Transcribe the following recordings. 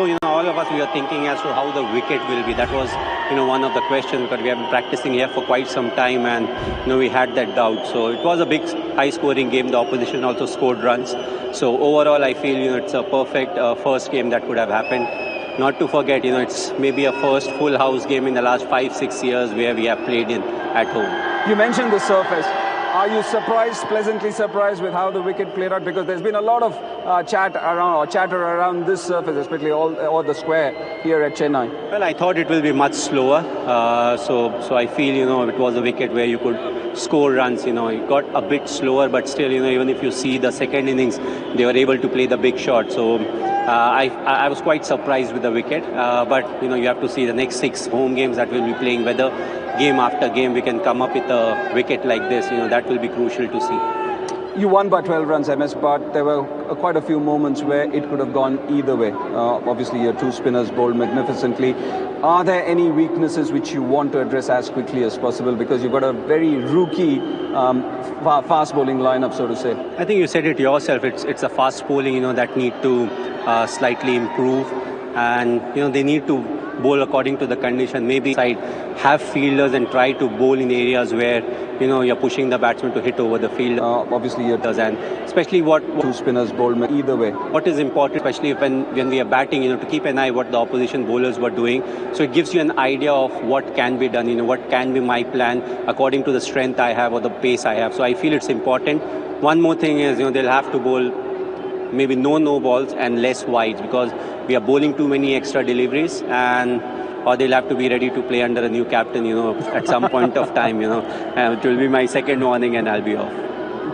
So, all of us, we are thinking as to how the wicket will be. That was, one of the questions, because we have been practicing here for quite some time, and, we had that doubt. So it was a big, high-scoring game. The opposition also scored runs. So overall, I feel, it's a perfect first game that could have happened. Not to forget, it's maybe a first full house game in the last 5-6 years where we have played in at home. You mentioned the surface. Are you pleasantly surprised with how the wicket played out? Because there's been a lot of chatter around this surface, especially all the square here at Chennai. Well, I thought it will be much slower. So I feel, it was a wicket where you could score runs. It got a bit slower, but still, even if you see the second innings, they were able to play the big shot. So I was quite surprised with the wicket. But, you have to see the next 6 home games that we'll be playing, whether game after game we can come up with a wicket like this. That will be crucial to see. You won by 12 runs, MS, but there were quite a few moments where it could have gone either way. Obviously, your 2 spinners bowled magnificently. Are there any weaknesses which you want to address as quickly as possible? Because you've got a very rookie fast bowling lineup, so to say. I think you said it yourself. It's a fast bowling, that need to slightly improve. And, they need to bowl according to the condition. Maybe have fielders and try to bowl in areas where, you're pushing the batsman to hit over the field. Obviously, it does. And especially what 2 spinners bowled either way. What is important, especially when we are batting, to keep an eye what the opposition bowlers were doing. So it gives you an idea of what can be done, what can be my plan according to the strength I have or the pace I have. So I feel it's important. One more thing is, they'll have to bowl maybe no balls and less wides, because we are bowling too many extra deliveries, or they'll have to be ready to play under a new captain, at some point of time, it will be my second warning and I'll be off.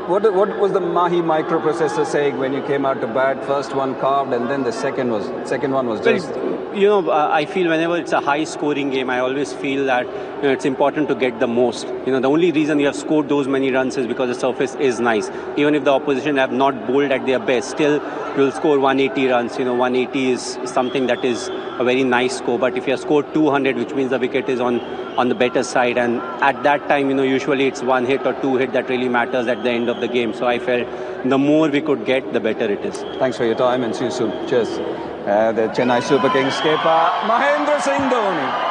What was the Mahi microprocessor saying when you came out to bat? First one carved, and then the second one was just... I feel whenever it's a high-scoring game, I always feel that it's important to get the most. The only reason you have scored those many runs is because the surface is nice. Even if the opposition have not bowled at their best, still you'll score 180 runs. 180 is something that is a very nice score. But if you have scored 200, which means the wicket is on the better side, and at that time, usually it's 1 hit or 2 hit that really matters at the end of the game. So I felt the more we could get, the better it is. Thanks for your time and see you soon. Cheers. The Chennai Super Kings skipper Ms.Dhoni.